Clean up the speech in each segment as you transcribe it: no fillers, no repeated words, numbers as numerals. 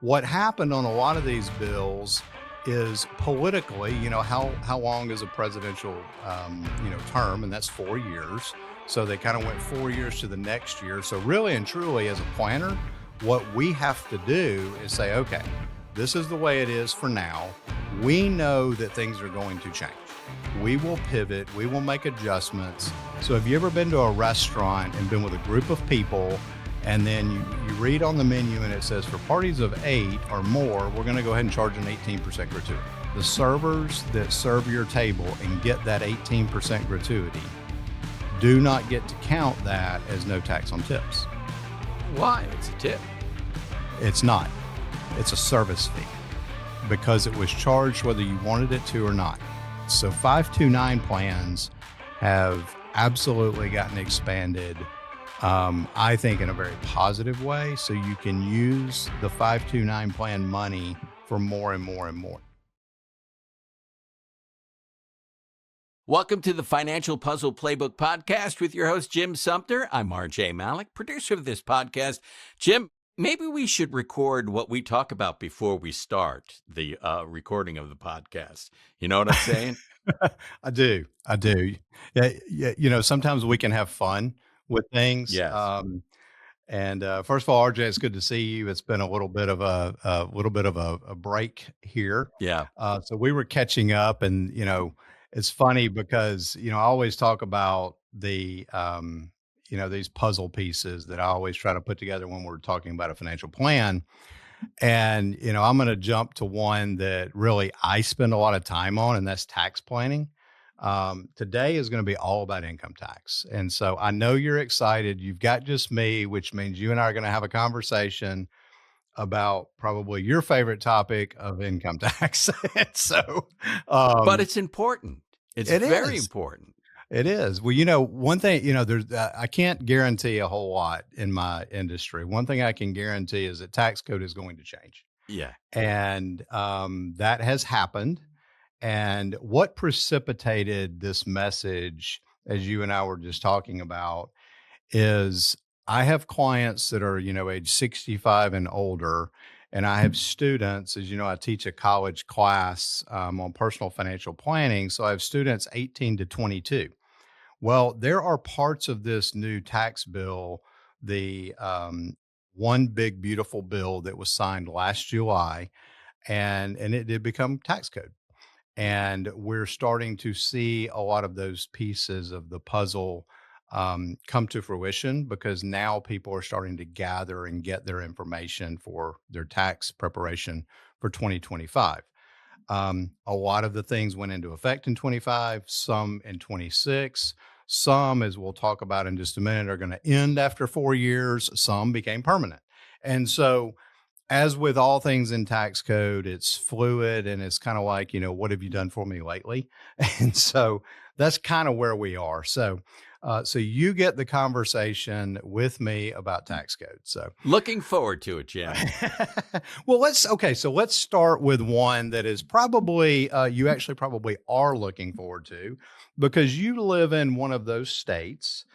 What happened on a lot of these bills is politically, how long is a presidential, term, and that's 4 years. So they kind of went 4 years to the next year. So really and truly, as a planner, what we have to do is say, okay, this is the way it is for now. We know that things are going to change. We will pivot. We will make adjustments. So have you ever been to a restaurant and been with a group of people, and then you read on the menu and it says for parties of 8 or more, we're going to go ahead and charge an 18% gratuity. The servers that serve your table and get that 18% gratuity do not get to count that as no tax on tips. Why? It's a tip. It's not. It's a service fee because it was charged whether you wanted it to or not. So 529 plans have absolutely gotten expanded, I think, in a very positive way. So you can use the 529 plan money for more and more and more. Welcome to the Financial Puzzle Playbook Podcast with your host, Jim Sumpter. I'm RJ Malik, producer of this podcast. Jim, maybe we should record what we talk about before we start the recording of the podcast. You know what I'm saying? I do. Yeah. Sometimes we can have fun with things. Yes. First of all, RJ, it's good to see you. It's been a little bit of a break here. Yeah. So we were catching up, and it's funny because I always talk about the these puzzle pieces that I always try to put together when we're talking about a financial plan. And, I'm going to jump to one that really I spend a lot of time on, and that's tax planning. Today is going to be all about income tax. And so I know you're excited. You've got just me, which means you and I are going to have a conversation about probably your favorite topic of income tax. But it's important. It's very important. It is. Well, one thing, there's, I can't guarantee a whole lot in my industry. One thing I can guarantee is that tax code is going to change. Yeah. And that has happened. And what precipitated this message, as you and I were just talking about, is I have clients that are, age 65 and older. And I have students, as you know, I teach a college class on personal financial planning. So I have students 18 to 22. Well, there are parts of this new tax bill, the one big, beautiful bill that was signed last July, and it did become tax code. And we're starting to see a lot of those pieces of the puzzle come to fruition because now people are starting to gather and get their information for their tax preparation for 2025. A lot of the things went into effect in 25, some in 26, some, as we'll talk about in just a minute, are going to end after 4 years. Some became permanent. And so, as with all things in tax code, it's fluid and it's kind of like, what have you done for me lately? And so that's kind of where we are. So you get the conversation with me about tax code. So looking forward to it, Jim. Well, let's start with one that is probably, you actually probably are looking forward to because you live in one of those states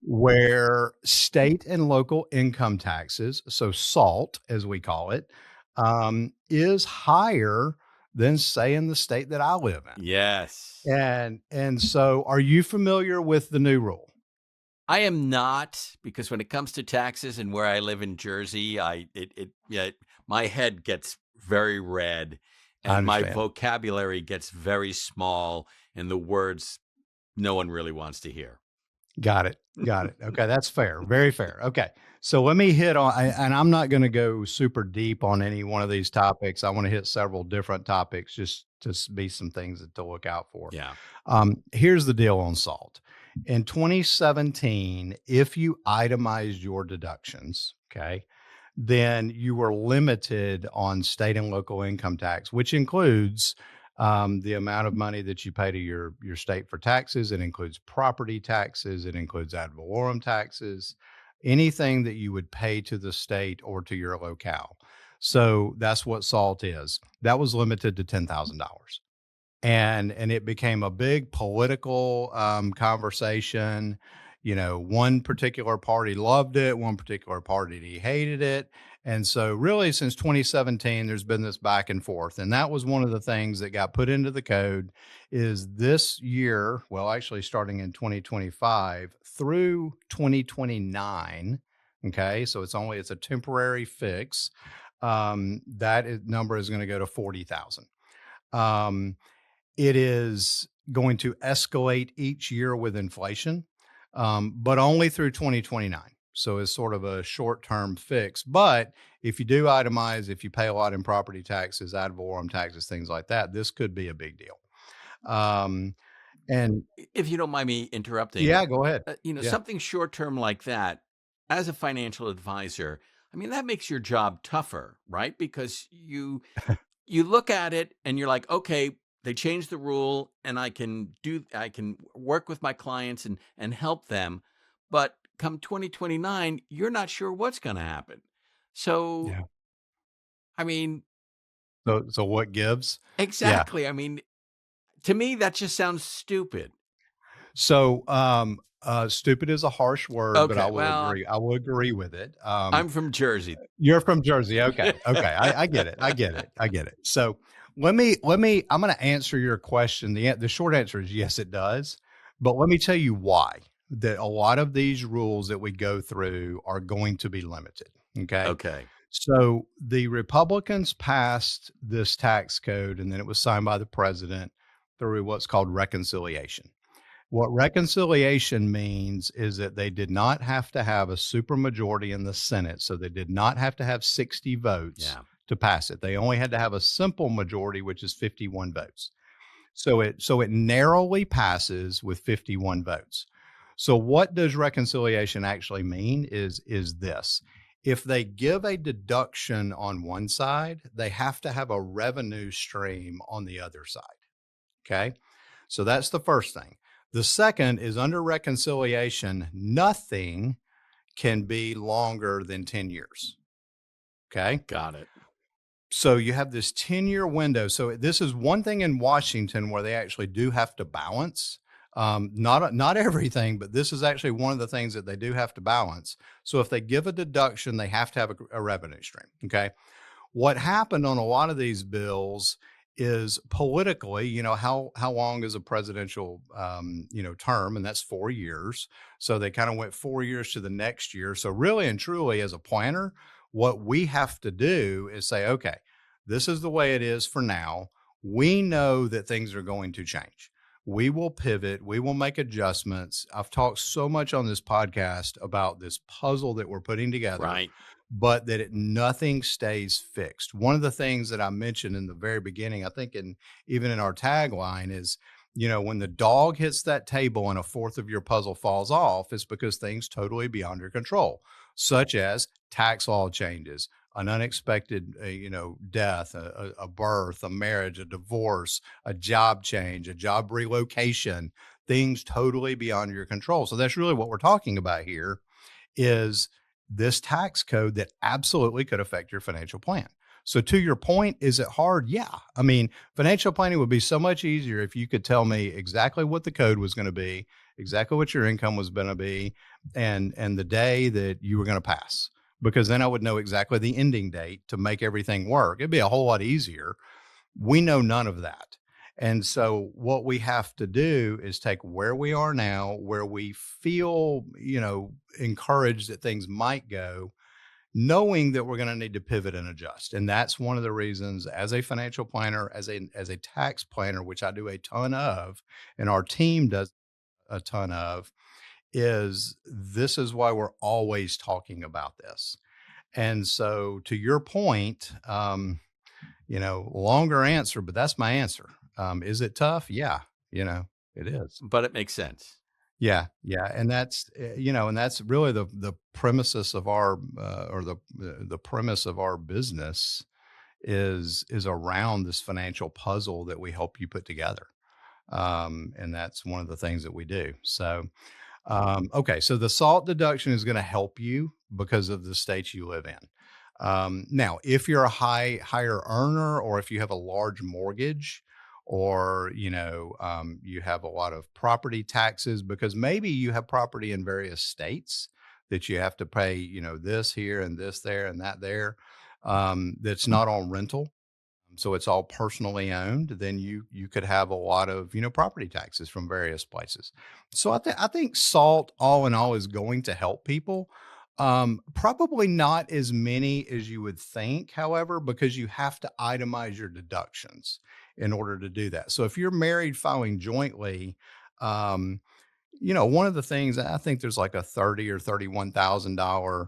where state and local income taxes, so SALT as we call it, is higher than, say, in the state that I live in. Yes. And so are you familiar with the new rule? I am not, because when it comes to taxes and where I live in Jersey, my head gets very red and my vocabulary gets very small and the words no one really wants to hear. Got it. Okay, that's fair. Very fair. Okay, so let me hit on, and I'm not going to go super deep on any one of these topics. I want to hit several different topics just to be some things to look out for. Yeah. Here's the deal on SALT. In 2017, if you itemized your deductions, okay, then you were limited on state and local income tax, which includes the amount of money that you pay to your state for taxes. It includes property taxes. It includes ad valorem taxes, anything that you would pay to the state or to your locale. So that's what SALT is. That was limited to $10,000. And it became a big political conversation. One particular party loved it. One particular party hated it. And so, really, since 2017, there's been this back and forth, and that was one of the things that got put into the code. Is this year, well, actually, starting in 2025 through 2029. Okay, so it's a temporary fix. Number is going to go to 40,000. Um, it is going to escalate each year with inflation, but only through 2029. So it's sort of a short-term fix. But if you do itemize, if you pay a lot in property taxes, ad valorem taxes, things like that, this could be a big deal. Um, and If you don't mind me interrupting, yeah, go ahead. Yeah. something short term like that, as a financial advisor, I mean, that makes your job tougher, right? Because you look at it and you're like, okay, they changed the rule and I can work with my clients and help them. But come 2029, you're not sure what's going to happen. So, Yeah. I mean, So what gives? Yeah. exactly. I mean, to me, that just sounds stupid. So stupid is a harsh word, but Okay, well, I will agree with it. I'm from Jersey. You're from Jersey. Okay. Okay. I get it. I get it. I get it. So I'm going to answer your question. The short answer is yes, it does. But let me tell you why that a lot of these rules that we go through are going to be limited. Okay. Okay, So the Republicans passed this tax code and then it was signed by the president through what's called reconciliation. What reconciliation means is that they did not have to have a supermajority in the Senate. So they did not have to have 60 votes yeah, to pass it. They only had to have a simple majority, which is 51 votes. So it narrowly passes with 51 votes. So what does reconciliation actually mean is this. If they give a deduction on one side, they have to have a revenue stream on the other side. Okay? So that's the first thing. The second is under reconciliation, nothing can be longer than 10 years. Okay. got it. So you have this 10-year window. So this is one thing in Washington where they actually do have to balance. Not everything, but this is actually one of the things that they do have to balance. So if they give a deduction, they have to have a revenue stream. Okay. What happened on a lot of these bills is politically, how long is a presidential term, and that's 4 years. So they kind of went 4 years to the next year. So really and truly, as a planner, what we have to do is say, okay, this is the way it is for now. We know that things are going to change. We will pivot. We will make adjustments. I've talked so much on this podcast about this puzzle that we're putting together, Right. but nothing stays fixed. One of the things that I mentioned in the very beginning, I think, even in our tagline is, when the dog hits that table and a fourth of your puzzle falls off, it's because things totally beyond your control, such as tax law changes, an unexpected, death, a birth, a marriage, a divorce, a job change, a job relocation, things totally beyond your control. So that's really what we're talking about here is this tax code that absolutely could affect your financial plan. So to your point, is it hard? Yeah. I mean, financial planning would be so much easier if you could tell me exactly what the code was going to be, exactly what your income was going to be, and the day that you were going to pass. Because then I would know exactly the ending date to make everything work. It'd be a whole lot easier. We know none of that. And so what we have to do is take where we are now, where we feel, encouraged that things might go, knowing that we're going to need to pivot and adjust. And that's one of the reasons as a financial planner, as a tax planner, which I do a ton of, and our team does a ton of, is this is why we're always talking about this. And so to your point, longer answer, but that's my answer. Is it tough? Yeah, it is. But it makes sense. Yeah, yeah, and that's really the premises of our or the premise of our business is around this financial puzzle that we help you put together, and that's one of the things that we do. So, okay, so the SALT deduction is going to help you because of the state you live in. Now, if you're a higher earner, or if you have a large mortgage, or you have a lot of property taxes because maybe you have property in various states. that you have to pay, this here and this there and that there, that's not on rental, so it's all personally owned, then you could have a lot of, property taxes from various places. So I think SALT all in all is going to help people. Probably not as many as you would think, however, because you have to itemize your deductions in order to do that. So if you're married filing jointly, um, one of the things I think there's like a 30 or $31,000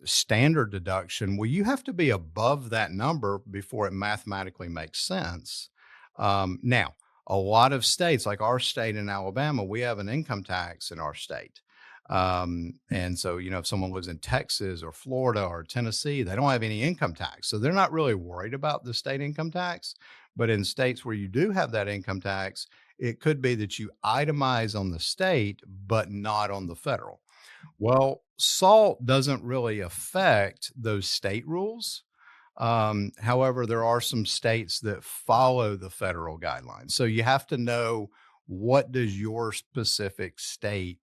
standard deduction. Well, you have to be above that number before it mathematically makes sense. Now, a lot of states, like our state in Alabama, we have an income tax in our state. And so, if someone lives in Texas or Florida or Tennessee, they don't have any income tax. So they're not really worried about the state income tax. But in states where you do have that income tax, it could be that you itemize on the state, but not on the federal. Well, SALT doesn't really affect those state rules. However, there are some states that follow the federal guidelines. So you have to know, what does your specific state,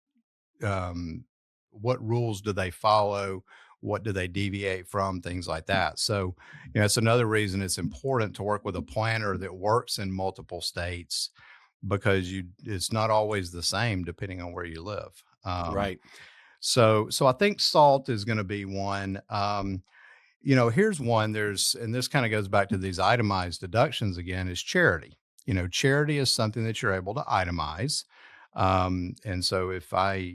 um, what rules do they follow? What do they deviate from? Things like that. So, it's another reason it's important to work with a planner that works in multiple states, because it's not always the same depending on where you live. Right. So I think SALT is going to be one. Here's one. And this kind of goes back to these itemized deductions again, is charity. Charity is something that you're able to itemize. And so if I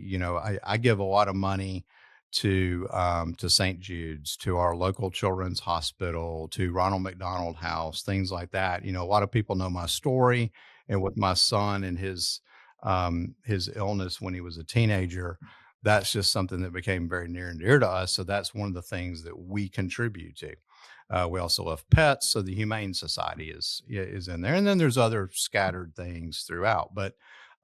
give a lot of money to St. Jude's, to our local children's hospital, to Ronald McDonald House, things like that. A lot of people know my story, and with my son and his illness when he was a teenager, that's just something that became very near and dear to us. So that's one of the things that we contribute to. We also love pets, so the Humane Society is in there, and then there's other scattered things throughout. But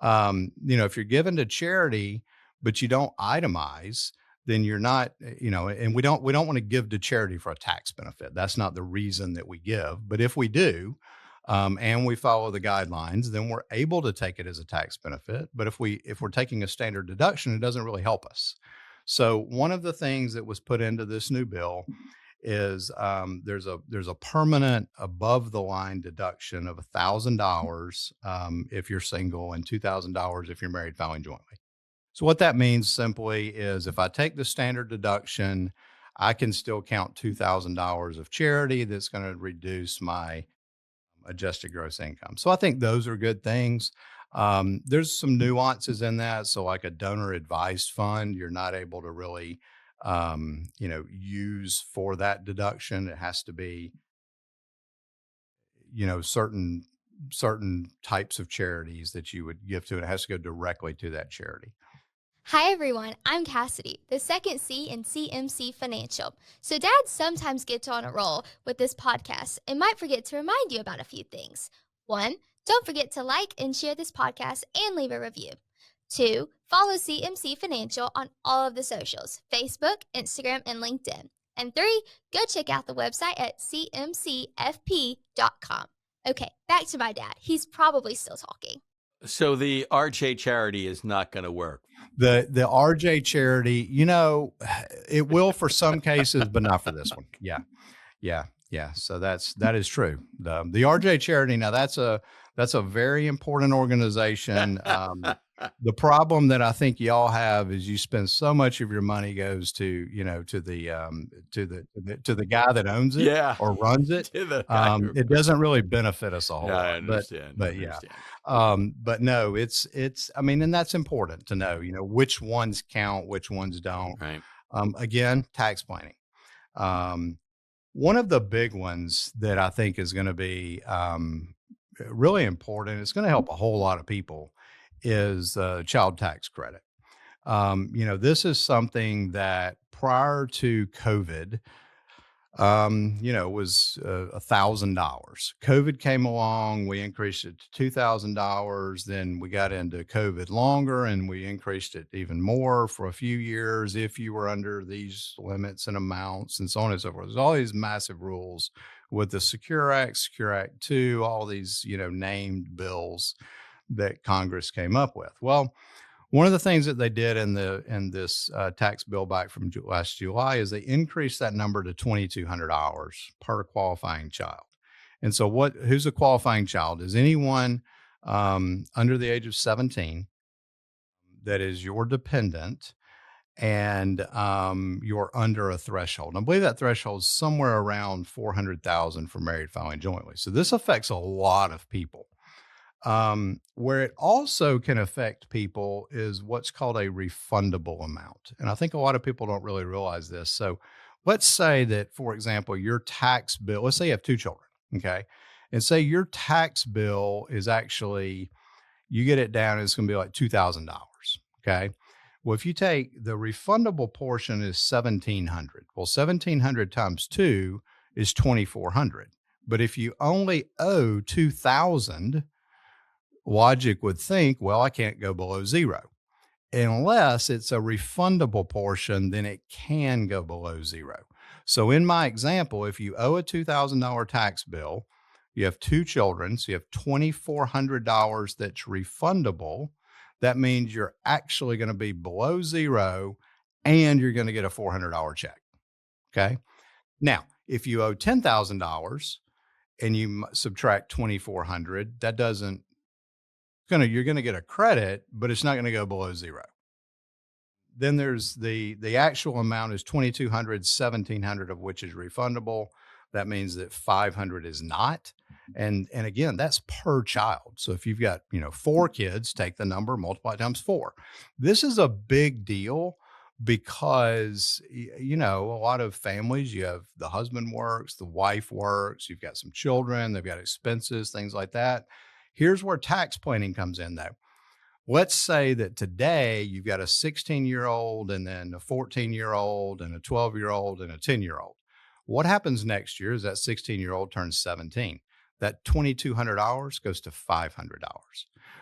if you're given to charity, but you don't itemize, then you're not, and we don't want to give to charity for a tax benefit. That's not the reason that we give. But if we do, and we follow the guidelines, then we're able to take it as a tax benefit. But if we're taking a standard deduction, it doesn't really help us. So one of the things that was put into this new bill is, there's a permanent above the line deduction of $1,000 if you're single, and $2,000 if you're married filing jointly. So what that means simply is, if I take the standard deduction, I can still count $2,000 of charity. That's going to reduce my adjusted gross income. So I think those are good things. There's some nuances in that. So, like a donor advised fund, you're not able to really, use for that deduction. It has to be, certain types of charities that you would give to, and it has to go directly to that charity. Hi everyone, I'm Cassidy, the second C in CMC Financial. So dads sometimes get on a roll with this podcast and might forget to remind you about a few things. 1, don't forget to like and share this podcast and leave a review. 2, follow CMC Financial on all of the socials, Facebook, Instagram, and LinkedIn. And 3, go check out the website at cmcfp.com. Okay, back to my dad. He's probably still talking. So the RJ charity is not going to work. The RJ charity, it will for some cases, but not for this one. Yeah. Yeah. Yeah. So that is true. The RJ charity, now that's a very important organization. The problem that I think y'all have is, you spend so much of your money goes to, to the guy that owns it Yeah. or runs it. To the guy who- It doesn't really benefit us a whole Yeah, lot. I understand. But I yeah. understand. But no, I mean, and that's important to know, which ones count, which ones don't. Right. Again, tax planning. One of the big ones that I think is going to be really important, it's going to help a whole lot of people, is child tax credit. This is something that prior to COVID, was $1,000. COVID came along, we increased it to $2,000. Then we got into COVID longer, and we increased it even more for a few years if you were under these limits and amounts, and so on and so forth. There's all these massive rules with the Secure Act, Secure Act 2, all these, named bills that Congress came up with. Well, One of the things that they did in this tax bill back from last July is they increased that number to $2,200 per qualifying child. And so, who's a qualifying child? Is anyone under the age of 17 that is your dependent and you're under a threshold. I believe that threshold is somewhere around 400,000 for married filing jointly. So this affects a lot of people. Where it also can affect people is what's called a refundable amount. And I think a lot of people don't really realize this. So let's say that, for example, your tax bill, let's say you have two children, okay? And say your tax bill is actually, you get it down, it's going to be like $2,000, okay? Well, if you take the refundable portion is 1,700. Well, 1,700 times 2 is 2,400. But if you only owe 2,000, logic would think, well, I can't go below zero. Unless it's a refundable portion, then it can go below zero. So in my example, if you owe a $2,000 tax bill, you have two children, so you have $2,400 that's refundable. That means you're actually going to be below zero and you're going to get a $400 check. Okay. Now, if you owe $10,000 and you subtract 2,400, that doesn't you're going to get a credit, but it's not going to go below zero. Then there's the actual amount is 2,200, 1,700 of which is refundable. That means that 500 is not. And again, that's per child. So if you've got, 4 kids, take the number, multiply it times 4. This is a big deal because, a lot of families, you have the husband works, the wife works, you've got some children, they've got expenses, things like that. Here's where tax planning comes in, though. Let's say that today you've got a 16-year-old and then a 14-year-old and a 12-year-old and a 10-year-old. What happens next year is that 16-year-old turns 17. That $2,200 goes to $500.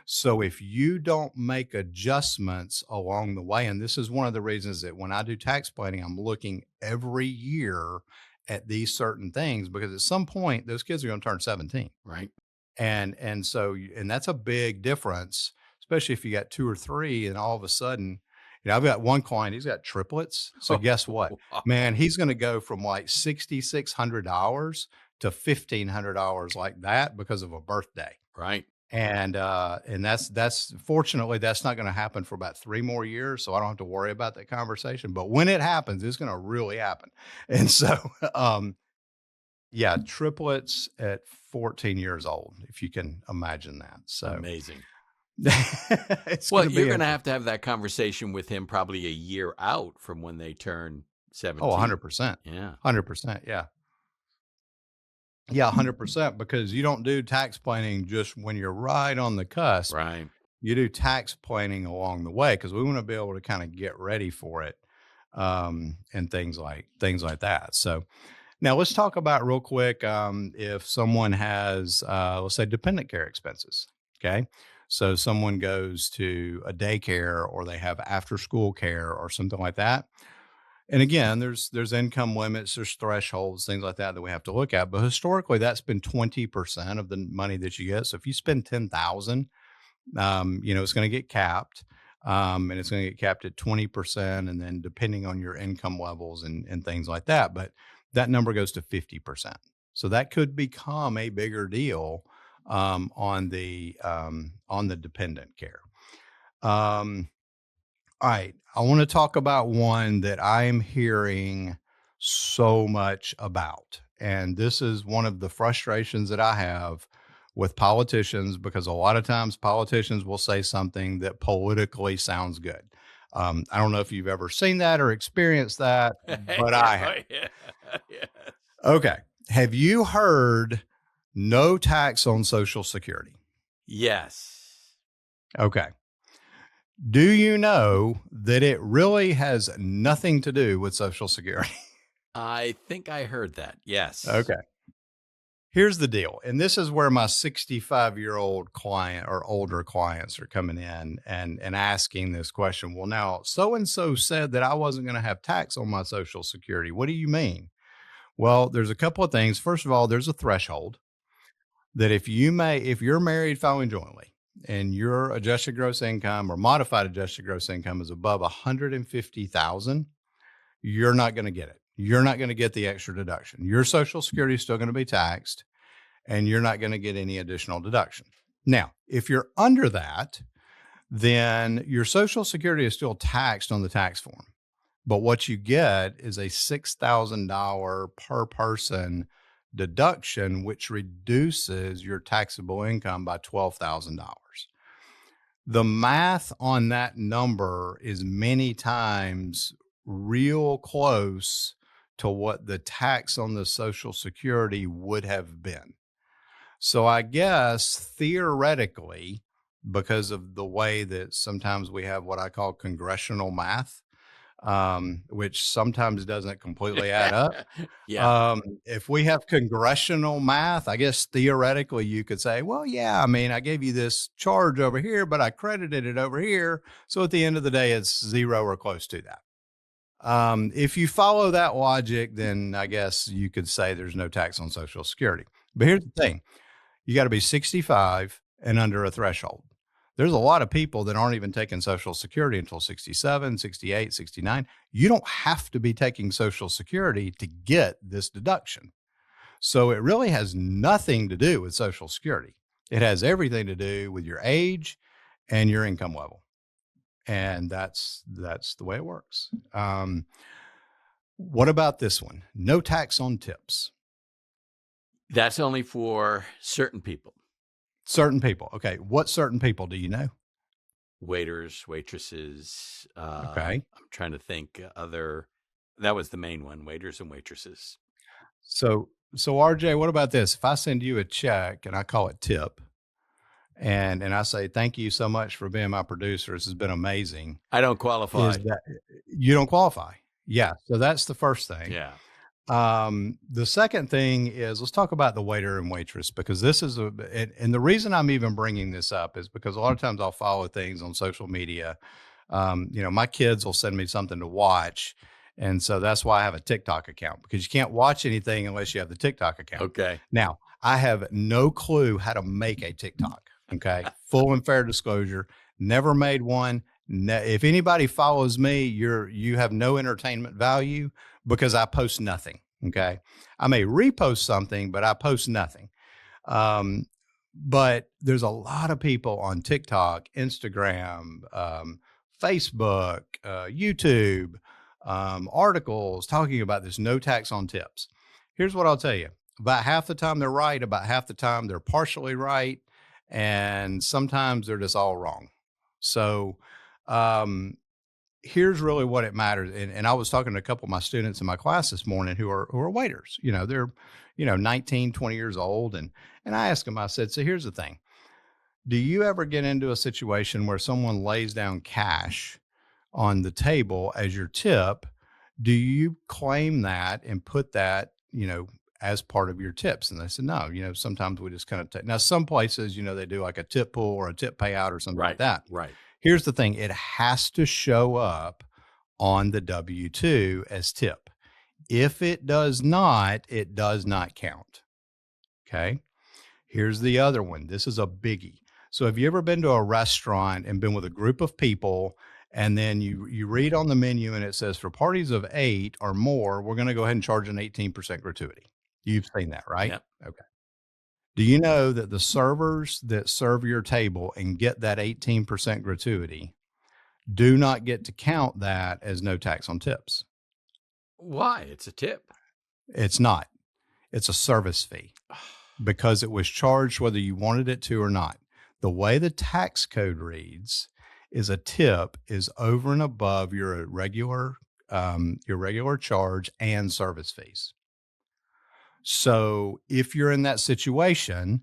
So if you don't make adjustments along the way, and this is one of the reasons that when I do tax planning, I'm looking every year at these certain things, because at some point those kids are going to turn 17. Right. And that's a big difference, especially if you got 2 or 3 and all of a sudden, I've got one client, he's got triplets. So guess what, man, he's going to go from like $6,600 to $1,500 like that because of a birthday. Right. And that's fortunately, that's not going to happen for about 3 more years. So I don't have to worry about that conversation, but when it happens, it's going to really happen. And so, yeah, triplets at 14 years old, if you can imagine that. So amazing. It's Well, gonna you're be going to have that conversation with him probably a year out from when they turn 17. 100%. Yeah. 100%. Yeah. Yeah, 100%, because you don't do tax planning just when you're right on the cusp. Right. You do tax planning along the way because we want to be able to kind of get ready for it, and things like that. So now let's talk about real quick, if someone has, let's say, dependent care expenses. Okay. So someone goes to a daycare or they have after school care or something like that. And again, there's income limits, there's thresholds, things like that we have to look at. But historically, that's been 20% of the money that you get. So if you spend 10,000, it's going to get capped, and it's going to get capped at 20%, and then depending on your income levels and things like that. But that number goes to 50%. So that could become a bigger deal, on the dependent care. All right, I want to talk about one that I'm hearing so much about. And this is one of the frustrations that I have with politicians, because a lot of times politicians will say something that politically sounds good. I don't know if you've ever seen that or experienced that, but I have. Yeah. Yeah. Okay. Have you heard no tax on Social Security? Yes. Okay. Do you know that it really has nothing to do with Social Security? I think I heard that. Yes. Okay. Here's the deal. And this is where my 65-year-old client or older clients are coming in and asking this question. Well, now, so-and-so said that I wasn't going to have tax on my Social Security. What do you mean? Well, there's a couple of things. First of all, there's a threshold that if you're married filing jointly, and your adjusted gross income or modified adjusted gross income is above 150,000, you're not going to get it. You're not going to get the extra deduction. Your Social Security is still going to be taxed, and you're not going to get any additional deduction. Now, if you're under that, then your Social Security is still taxed on the tax form. But what you get is a $6,000 per person deduction, which reduces your taxable income by $12,000. The math on that number is many times real close to what the tax on the Social Security would have been. So I guess theoretically, because of the way that sometimes we have what I call congressional math, which sometimes doesn't completely add up. Yeah. If we have congressional math, I guess theoretically you could say, well, yeah, I mean, I gave you this charge over here, but I credited it over here. So at the end of the day, it's zero or close to that. If you follow that logic, then I guess you could say there's no tax on Social Security. But here's the thing. You got to be 65 and under a threshold. There's a lot of people that aren't even taking Social Security until 67, 68, 69. You don't have to be taking Social Security to get this deduction. So it really has nothing to do with Social Security. It has everything to do with your age and your income level. And that's the way it works. What about this one? No tax on tips. That's only for certain people. Certain people. Okay. What certain people do you know? Waiters, waitresses. Okay. I'm trying to think that was the main one, waiters and waitresses. So RJ, what about this? If I send you a check and I call it tip, and I say, thank you so much for being my producer. This has been amazing. I don't qualify. Is that you don't qualify? Yeah. So that's the first thing. Yeah. The second thing is, let's talk about the waiter and waitress, because this is and the reason I'm even bringing this up is because a lot of times I'll follow things on social media. My kids will send me something to watch. And so that's why I have a TikTok account, because you can't watch anything unless you have the TikTok account. Okay. Now, I have no clue how to make a TikTok. Okay. Full and fair disclosure, never made one. If anybody follows me, you have no entertainment value, because I post nothing. Okay. I may repost something, but I post nothing. But there's a lot of people on TikTok, Instagram, Facebook, YouTube, articles talking about this no tax on tips. Here's what I'll tell you. About half the time they're right, about half the time they're partially right, and sometimes they're just all wrong. So here's really what it matters. And I was talking to a couple of my students in my class this morning who are waiters. They're 19, 20 years old. And I asked them, I said, so here's the thing. Do you ever get into a situation where someone lays down cash on the table as your tip? Do you claim that and put that, as part of your tips? And they said, no, sometimes we just kind of take. Now, some places, they do like a tip pool or a tip payout or something like that. Right. Here's the thing. It has to show up on the W-2 as tip. If it does not, it does not count. Okay. Here's the other one. This is a biggie. So have you ever been to a restaurant and been with a group of people, and then you read on the menu and it says for parties of 8 or more, we're going to go ahead and charge an 18% gratuity. You've seen that, right? Yep. Okay. Do you know that the servers that serve your table and get that 18% gratuity do not get to count that as no tax on tips? Why? It's a tip. It's not. It's a service fee, because it was charged whether you wanted it to or not. The way the tax code reads is a tip is over and above your regular charge and service fees. So if you're in that situation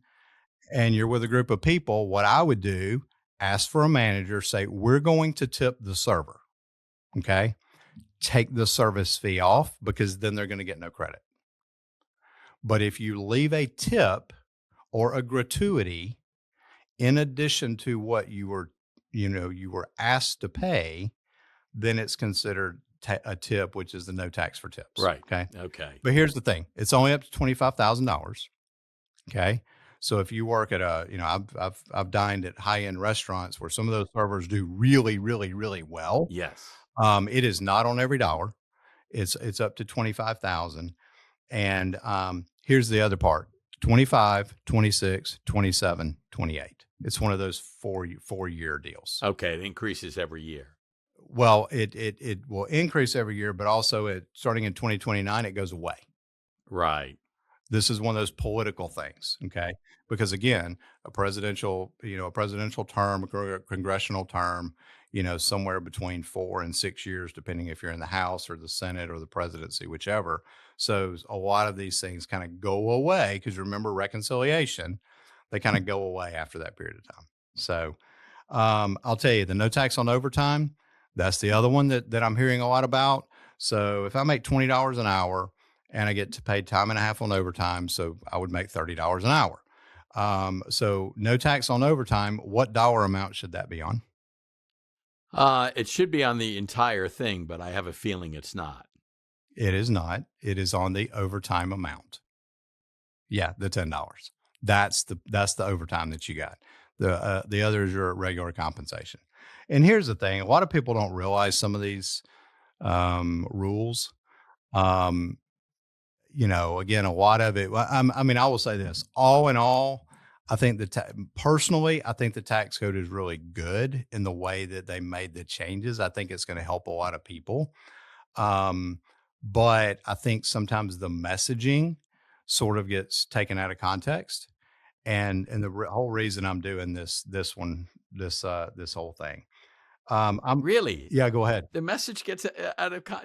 and you're with a group of people, what I would do, ask for a manager, say, we're going to tip the server. Okay. Take the service fee off, because then they're going to get no credit. But if you leave a tip or a gratuity in addition to what you were asked to pay, then it's considered a tip, which is the no tax for tips. Right. Okay. Okay. But here's the thing. It's only up to $25,000. Okay. So if you work at I've dined at high end restaurants where some of those servers do really, really, really well. Yes. It is not on every dollar. It's up to 25,000. And here's the other part: 25, 26, 27, 28. It's one of those 4 year deals. Okay, it increases every year. Well, it will increase every year, but also starting in 2029, it goes away. Right. This is one of those political things, okay? Because again, a presidential term, a congressional term, somewhere between 4 and 6 years, depending if you're in the House or the Senate or the presidency, whichever. So a lot of these things kind of go away because remember reconciliation, they kind of go away after that period of time. So I'll tell you, the no tax on overtime, that's the other one that I'm hearing a lot about. So if I make $20 an hour and I get to pay time and a half on overtime, so I would make $30 an hour. So no tax on overtime. What dollar amount should that be on? It should be on the entire thing, but I have a feeling it's not. It is not. It is on the overtime amount. Yeah, the $10. That's the overtime that you got. The other is your regular compensation. And here's the thing: a lot of people don't realize some of these rules. Um, again, a lot of it. I mean, I will say this: all in all, I think personally, I think the tax code is really good in the way that they made the changes. I think it's going to help a lot of people. Um, but I think sometimes the messaging sort of gets taken out of context, and the whole reason I'm doing this whole thing. I'm Really? Yeah, go ahead. The message gets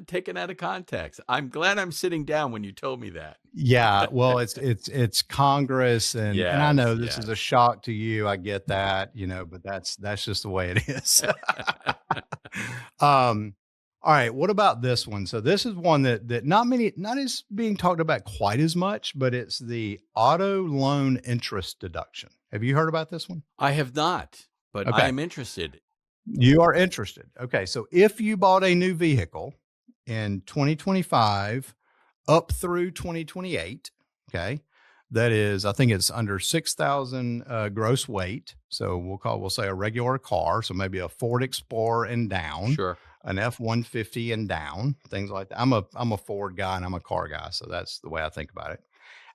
taken out of context. I'm glad I'm sitting down when you told me that. Yeah, well, it's Congress, and I Yes, know this is a yes. shock to you. I get that, but that's just the way it is. um, all right, what about this one? So this is one that not as being talked about quite as much, but it's the auto loan interest deduction. Have you heard about this one? I have not, but I Okay. am interested. You are interested. Okay. So if you bought a new vehicle in 2025 up through 2028, okay, that is, I think it's under 6,000 gross weight. So we'll say a regular car. So maybe a Ford Explorer and down, Sure. an F-150 and down, things like that. I'm a Ford guy and I'm a car guy. So that's the way I think about it.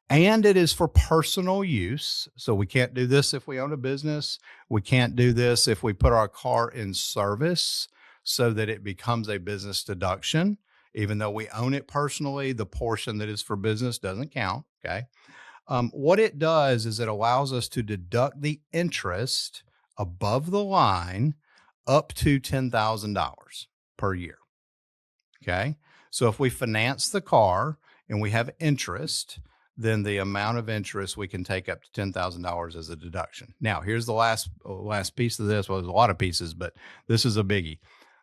And it is for personal use. So we can't do this if we own a business. We can't do this if we put our car in service so that it becomes a business deduction. Even though we own it personally, the portion that is for business doesn't count. Okay. What it does is it allows us to deduct the interest above the line up to $10,000 per year. Okay. So if we finance the car and we have interest, then the amount of interest we can take up to $10,000 as a deduction. Now, here's the last piece of this. Well, there's a lot of pieces, but this is a biggie.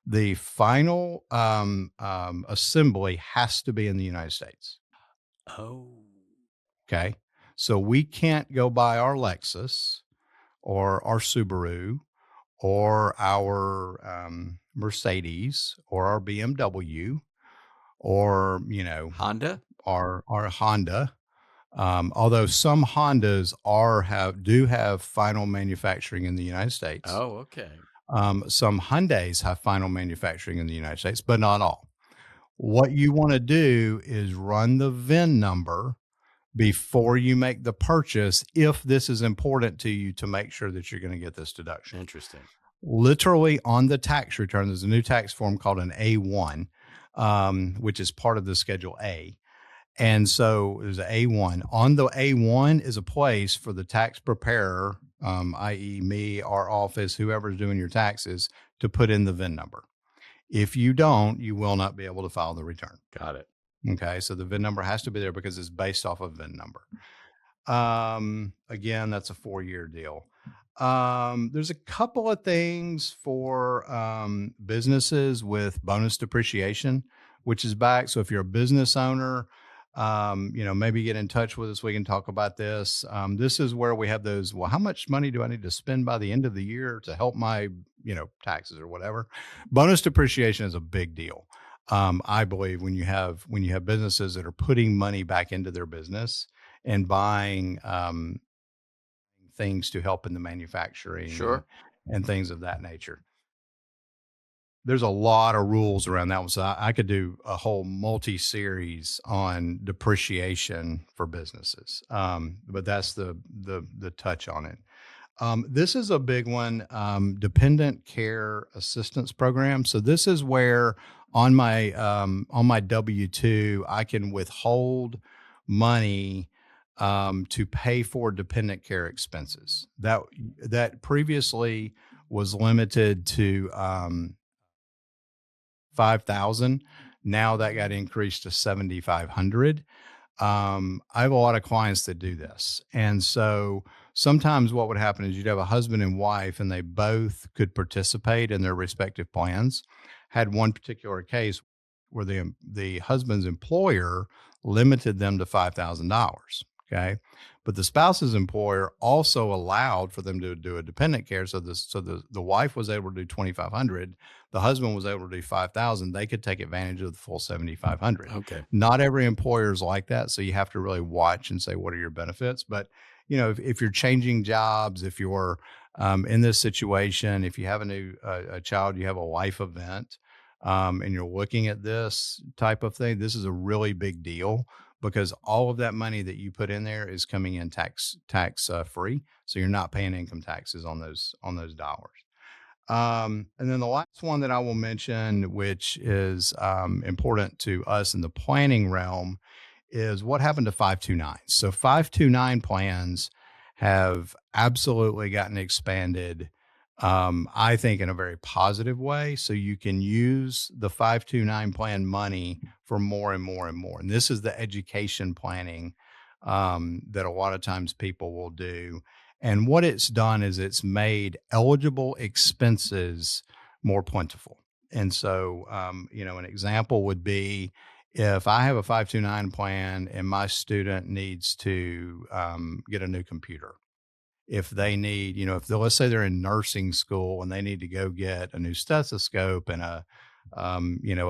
The final assembly has to be in the United States. Oh. Okay. So we can't go buy our Lexus or our Subaru or our Mercedes or our BMW or, Honda? our Honda. Although some Hondas do have final manufacturing in the United States. Oh, okay. Some Hyundais have final manufacturing in the United States, but not all. What you want to do is run the VIN number before you make the purchase if this is important to you to make sure that you're going to get this deduction. Interesting. Literally on the tax return, there's a new tax form called an A1, which is part of the Schedule A. And so there's an A1. On the A1 is a place for the tax preparer, i.e., me, our office, whoever's doing your taxes, to put in the VIN number. If you don't, you will not be able to file the return. Got it. Okay. So the VIN number has to be there because it's based off of VIN number. Again, that's a 4-year deal. There's a couple of things for businesses with bonus depreciation, which is back. So if you're a business owner, maybe get in touch with us. We can talk about this. This is where we have those. Well, how much money do I need to spend by the end of the year to help my, taxes or whatever? Bonus depreciation is a big deal. I believe when you have businesses that are putting money back into their business and buying things to help in the manufacturing Sure. and things of that nature. There's a lot of rules around that one. So I could do a whole multi-series on depreciation for businesses. But that's the touch on it. This is a big one, dependent care assistance program. So this is where on my W-2, I can withhold money to pay for dependent care expenses. That previously was limited to 5,000. Now that got increased to 7,500. I have a lot of clients that do this. And so sometimes what would happen is you'd have a husband and wife, and they both could participate in their respective plans. Had one particular case where the husband's employer limited them to $5,000. Okay. But the spouse's employer also allowed for them to do a dependent care. So the wife was able to do 2,500. The husband was able to do 5,000. They could take advantage of the full 7,500. Okay. Not every employer is like that. So you have to really watch and say, what are your benefits? But, if you're changing jobs, if you're in this situation, if you have a child, you have a life event, and you're looking at this type of thing, this is a really big deal because all of that money that you put in there is coming in tax free. So you're not paying income taxes on those dollars. And then the last one that I will mention, which is important to us in the planning realm, is what happened to 529. So 529 plans have absolutely gotten expanded, I think, in a very positive way. So you can use the 529 plan money for more and more and more. And this is the education planning that a lot of times people will do. And what it's done is it's made eligible expenses more plentiful. And so, an example would be if I have a 529 plan and my student needs to get a new computer. If they need, let's say they're in nursing school and they need to go get a new stethoscope and a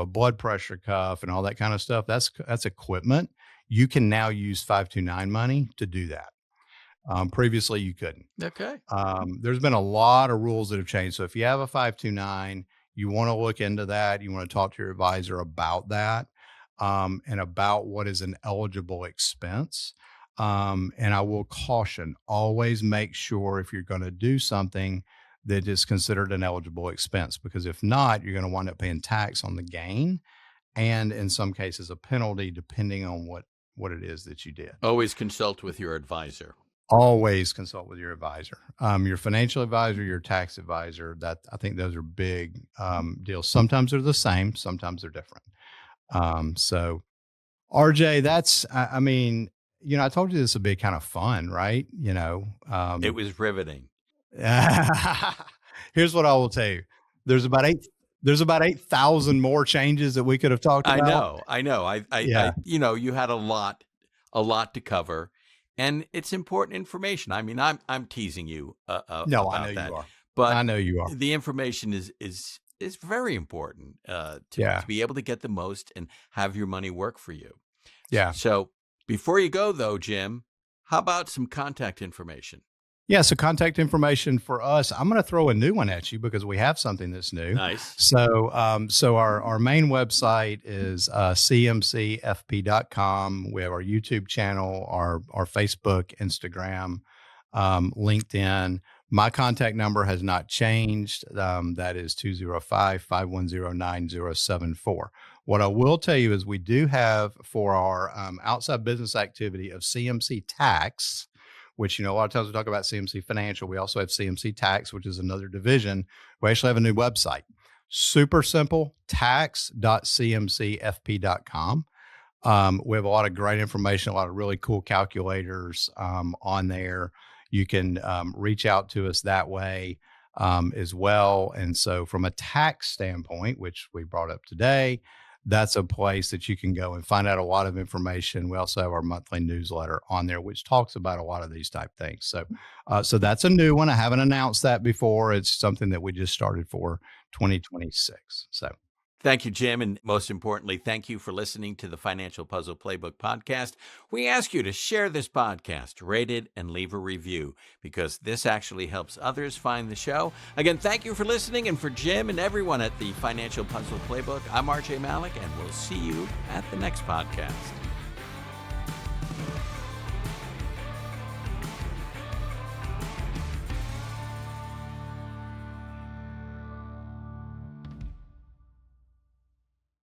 blood pressure cuff and all that kind of stuff, that's equipment. You can now use 529 money to do that. Previously, you couldn't. Okay. There's been a lot of rules that have changed. So if you have a 529, you want to look into that. You want to talk to your advisor about that, and about what is an eligible expense. And I will caution, always make sure if you're going to do something that is considered an eligible expense, because if not, you're going to wind up paying tax on the gain and in some cases a penalty depending on what it is that you did. Always consult with your advisor. Always consult with your advisor, your financial advisor, your tax advisor. That I think those are big deals. Sometimes they're the same, sometimes they're different. So RJ, I told you this would be kind of fun, right? It was riveting. Here's what I will tell you. There's about 8,000 more changes that we could have talked about. I know. Yeah. You had a lot to cover. And it's important information. I mean, I'm teasing you No, about I know that, you are. but I know you are. the information is very important to be able to get the most and have your money work for you. Yeah. So before you go, though, Jim, how about some contact information? Yeah, so contact information for us. I'm going to throw a new one at you because we have something that's new. Nice. So, our main website is cmcfp.com. We have our YouTube channel, our Facebook, Instagram, LinkedIn. My contact number has not changed. That is 205-510-9074. What I will tell you is we do have for our outside business activity of CMC Tax, which, a lot of times we talk about CMC Financial. We also have CMC Tax, which is another division. We actually have a new website. Super simple, tax.cmcfp.com. We have a lot of great information, a lot of really cool calculators on there. You can reach out to us that way as well. And so from a tax standpoint, which we brought up today, that's a place that you can go and find out a lot of information. We also have our monthly newsletter on there, which talks about a lot of these type things. So, so that's a new one. I haven't announced that before. It's something that we just started for 2026. So Thank you, Jim. And most importantly, thank you for listening to the Financial Puzzle Playbook podcast. We ask you to share this podcast, rate it, and leave a review because this actually helps others find the show. Again, thank you for listening. And for Jim and everyone at the Financial Puzzle Playbook, I'm RJ Malik, and we'll see you at the next podcast.